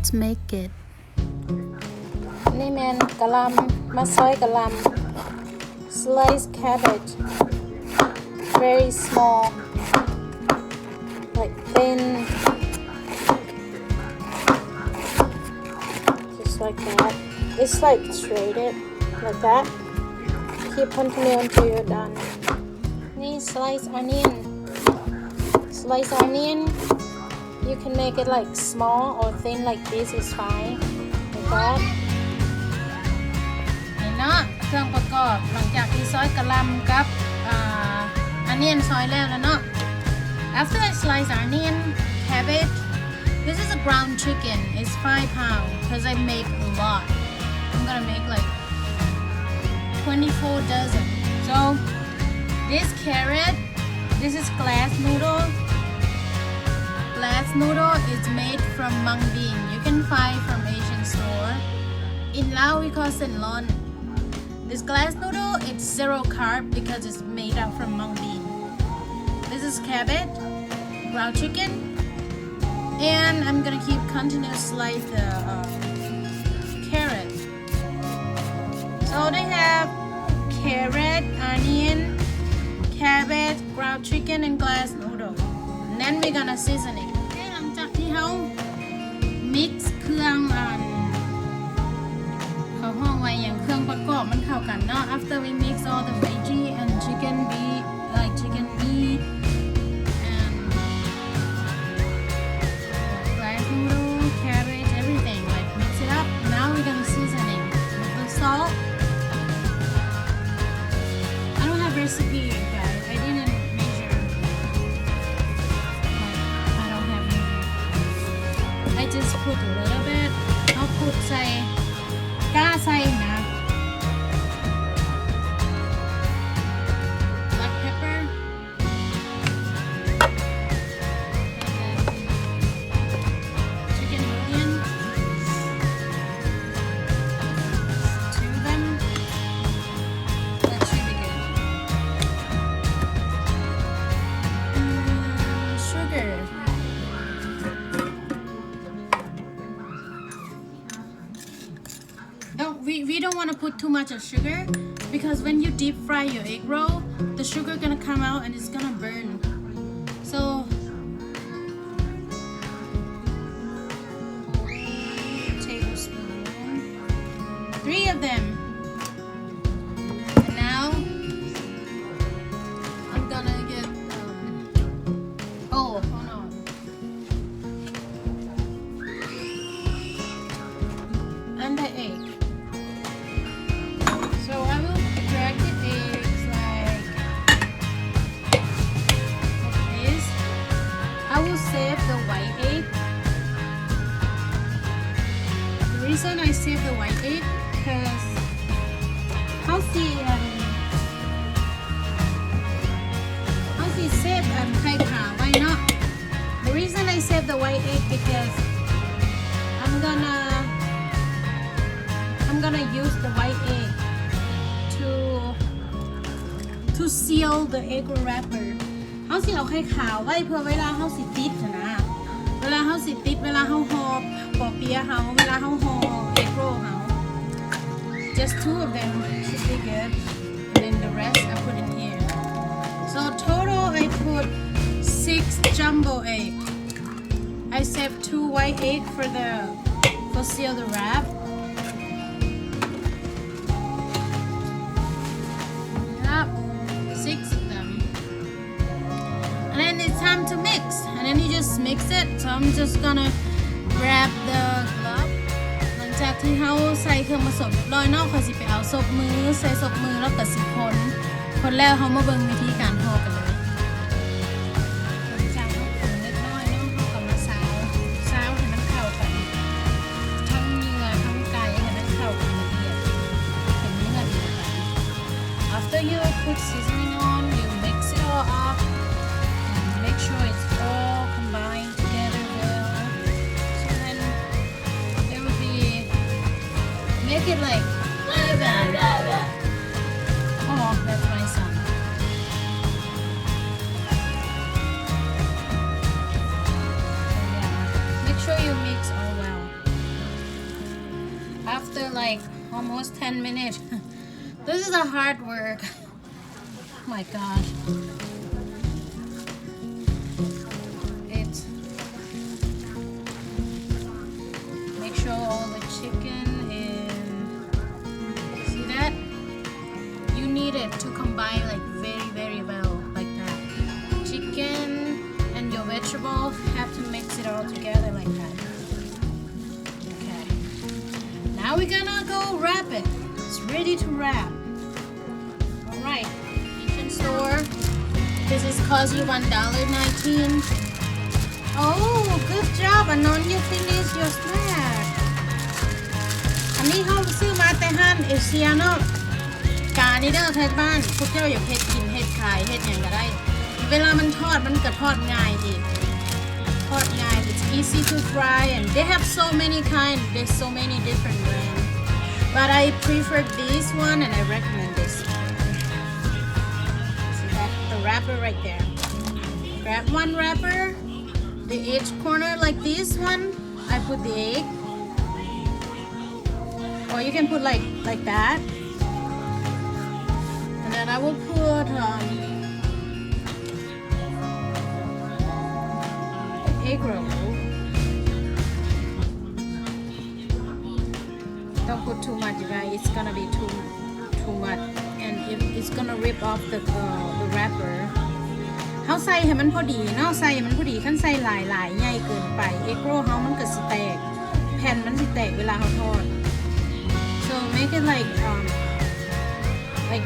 let's make it นี่แมนกะหล่ำมาซอยกะหล่ำ slice cabbage very small like thin just like that it's like straighted like that keep continue until you're done นี่ slice onion you can make it like small or thin like this is fine like thatเนาะเครื่องประกอบหลังจากที่ซอยกะหล่ำกับอันนี้ซอยแล้วเนาะ after I slice onion cabbage this is a ground chicken it's 5 pounds because I make a lot I'm gonna make like 24 dozen so this carrot this is glass noodle is made from mung bean you can find from Asian store in Laos we call senlon this glass noodle it's zero carb because it's made out from mung bean this is cabbage ground chicken and I'm gonna keep continue slice the carrot so they have carrot onion cabbage ground chicken and glass noodle and then we're gonna season it หลังจากที่เขา mix เครื่องเขาห้องไว้อย่างเครื่องประกอบมันเข้ากันเนาะ after we mix all the veggie and chicken meat like chicken meat and glass noodle cabbage everything like mix it up now we're gonna season it with the salt I don't have recipe guys I didn't measure I don't have measure I just put a little bit I'll put ใส่กล้าใส่นะ black pepper chicken bouillon 2 of them that should be good sugar we don't want to put too much of sugar because when you deep fry your egg roll the sugar gonna come out and it's gonna burn so tablespoon 3 of them and now I'm gonna get hold on and the egg so I will crack the eggs like this. I will save the white egg. The reason I save the white egg because how see saveไข่ขาว why not? The reason I save the white egg because I'm gonna use the white egg to seal the egg wrapper เขาสิเอาไข่ขาวไว้เพื่อเวลาเขาสิติดนะเวลาเขาสิติดเวลาเขาห่อปอเปี๊ยะเขาเวลาเขาห่อ egg roll เขา just 2 of them should be good and then the rest I put in here so total I put 6 jumbo egg I saved 2 white egg for seal the wrap and then it's time to mix and then you just mix it so I'm just gonna grab the glove หลังจากที่เขาใส่เครื่องผสมเรียบร้อยเนาะเขาสิไปเอาซบมือใส่ซบมือแล้วก็สิคนแล้วเขามาเบิ่งวิธีการห่อกันเลยหลังจากเขาคนเล็กน้อยเนาะเขาก็มาซาวให้มันเข้ากันทั้งเนื้อทั้งไก่ให้มันเข้ากันละเอียดเป็นเนื้อเดียวกัน after you put seasoning on you mix it all up make sure it's all combined together well so then there will be make it like even oh that's my son so yeah make sure you mix all well almost 10 minutes. This is a hard work. Oh my gosh. Make sure all the chicken is, see that? You need it to combine like very well, like that. Chicken and your vegetables have to mix it all together like that. Okay. Now we're gonna go wrap it. It's ready to wrap. Alright, kitchen store. This is cost you $1.19. Oh, good job, Anon. You finish your snack. อันนี้เขาซื้อมาแต่ห้านเอเชียเนาะกานี่เด้อไทยบ้านพวกเจ้าอย่าเฮ็ดกินเฮ็ดขายเฮ็ดอย่างก็ได้ เวลามันทอดมันก็ทอดง่ายดีทอดง่าย It's easy to fry and they have so many kind. There's so many different brands. But I prefer this one and I recommend this one. See that? The wrapper right there. Grab one wrapper. The edge corner like this one, I put the egg. Or you can put like that. And then I will put egg roll. Don't put too much, right? It's gonna be too much, and it's gonna rip off the wrapper. เขาใส่ให้มันพอดีเนาะใส่ให้มันพอดีขั้นใส่หลายใหญ่เกินไปเอ็กโรเขามันก็สิแตกแผ่นมันสิแตกเวลาเขาทอด so make it like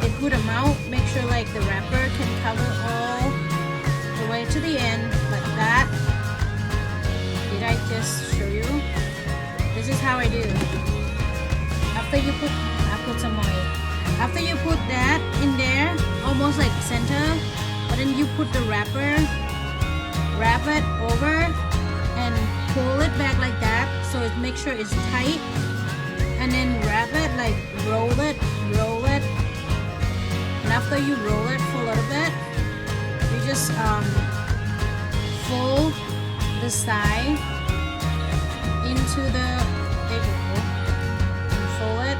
they put them out. Make sure like the wrapper can cover all the way to the end like that. Did I just show you? This is how I do. After you put, I put some oil. After you put that in there, almost like center. But then you put the wrapper, wrap it over and pull it back like that so it make sure it's tight, and then wrap it, like roll it, and after you roll it for a little bit, you just fold the side into the egg roll and fold it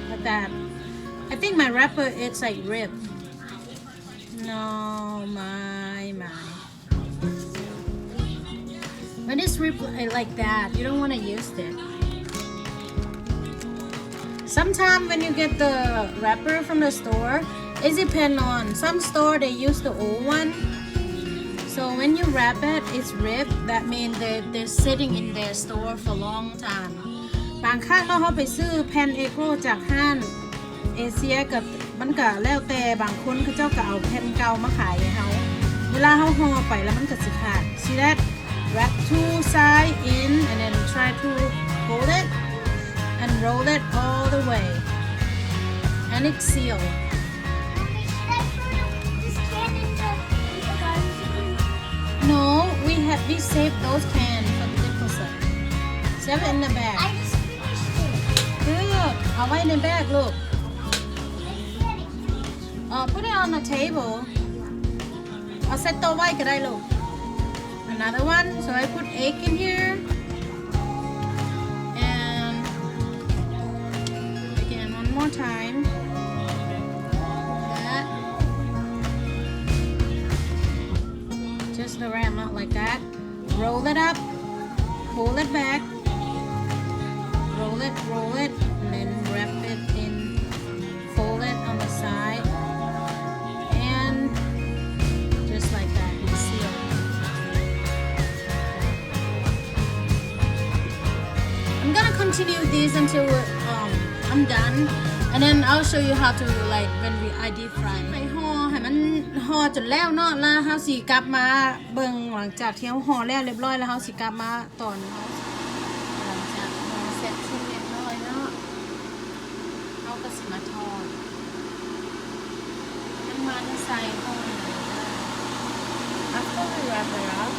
like that. I think my wrapper it's like ribbed. No, my. When it's ripped like that, you don't want to use it. Sometimes when you get the wrapper from the store, it depends on. Some store they use the old one. So when you wrap it, it's ripped. That means they're sitting in their store for a long time. บางครั้งเราไปซื้อแผ่นเอโกรจากห้างเอเชียกับมันก็แล้วแต่บางคนเขาเจ้าก็เอาแผ่นเก่ามาขายให้เขาเวลาเขาห่อไปแล้วมันก็สิขาด See that? Wrap two side in and then try to hold it and roll it all the way and it's sealed. No, we saved those cans for the deposit. Save it in the bag. I just finished it. Good. เอาไว้ในแบกลูกput it on the table. เอาเซตโต๊ะไว้ก็ได้ลูก Another one. So I put egg in here. And again, one more time. That. Just the ram out like that. Roll it up. Pull it back. Roll it, and then wrap it in. Fold it on the side. Just like that, it's sealed. I'm gonna continue this until I'm done, and then I'll show you how to like when I deep fry. ไปห่อให้มันห่อจนแล้วเนาะแล้วเฮาสิกลับมาเบิ่งหลังจากที่เฮาห่อแล้วเรียบร้อยแล้วเฮาสิกลับมาตอนหลังจากห่อเสร็จสิ้นเรียบร้อยเนาะเฮาก็สิมาทอดน้ำมันใส่ห่อ After we wrap it up,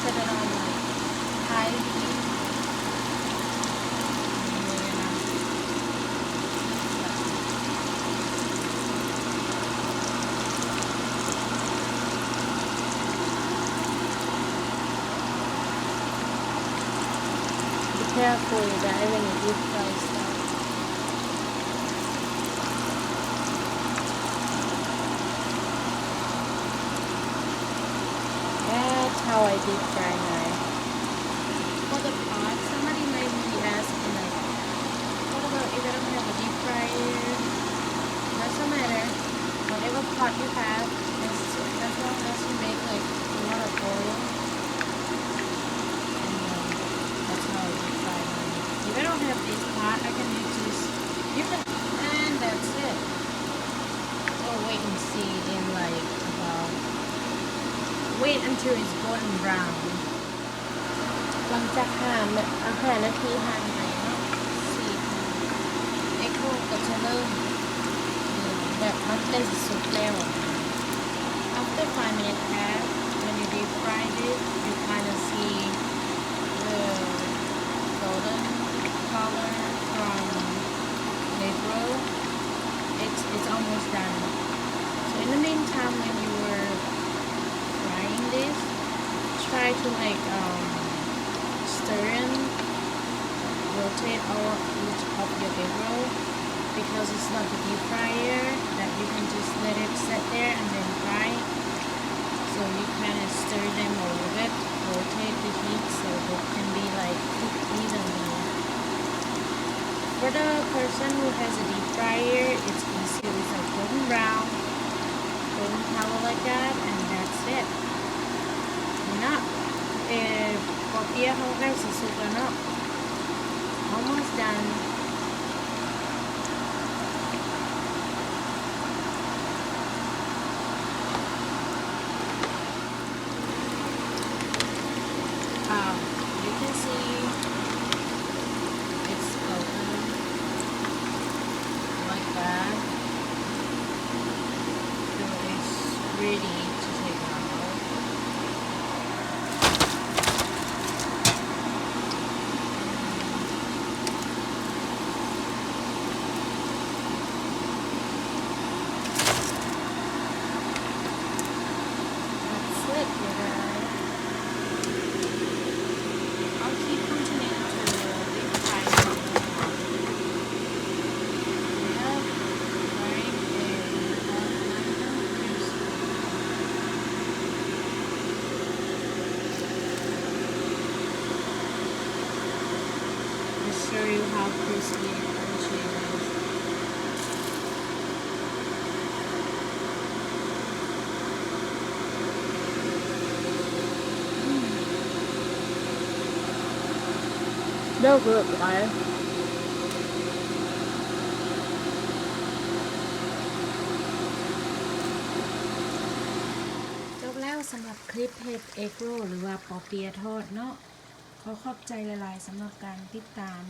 set it on like high heat. careful you guys when you deep fry stuff. That's how I deep fry mine. For the pot, somebody might be asking like, what about if I don't have a deep fryer? Doesn't matter. Whatever pot you have, as long as you make like a lot of oil, and that's how I deep fry mine. If I don't have this pot, I can use this. And that's it. So wait and see in like about. Wait until it's golden brown. หลังจาก5 นาทีหั่นไปเนาะ4 เอ็กโคก็จะเริ่มแบบมันใกล้จะสุกแล้ว After 5 minutes pass when you deep fry it you kind of see the golden color from the grill. It's almost done. So in the meantime when you were frying this, try to like stir and rotate all each of your egg roll because it's not the deep fryer that you can just let it sit there and then fry. So you kind of stir them a little bit, rotate the heat so it can be like cooked evenly. For the person who has a deep fryer, it's easy. It's like golden brown, golden color like that, and that's it. Enough. Coffee how guys is super enough. Almost done. You can see it's open like that. So it's ready to take out. Show you how crispy and crunchy it is. No good, right? จบแล้วสำหรับคลิปเห็ดเอ็กโรหรือว่าปอเปี๊ยะทอดเนาะขอขอบใจหลายๆสำหรับการติดตาม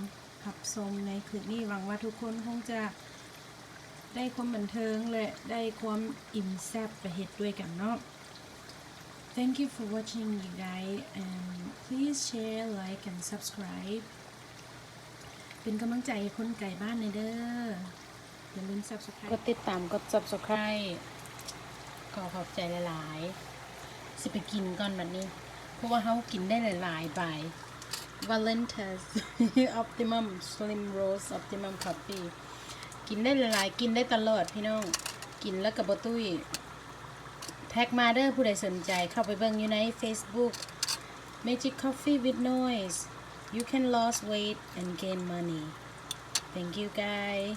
รับชมในคลิปนี้หวังว่าทุกคนคงจะได้ความบันเทิงและได้ความอิ่มแซ่บไปเฮ็ดด้วยกันเนาะ Thank you for watching you guys and please share like and subscribe เป็นกำลังใจให้คนไก่บ้านในเด้ออย่าลืม subscribe กดติดตามกด subscribe ขอขอบใจหลายๆสิไปกินก่อนแบบนี้เพราะว่าเขากินได้หลายๆใบ Valentas Optimum Slim Roast Optimum Coffee กินได้หลายๆกินได้ตลอดพี่น้องกินแล้วกับบตุ้ยแท็กมาเด้อผู้ใดสนใจเข้าไปเบิ่งอยู่ใน Facebook Magic Coffee with Noise You can lose weight and gain money Thank you guys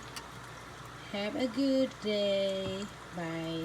Have a good day Bye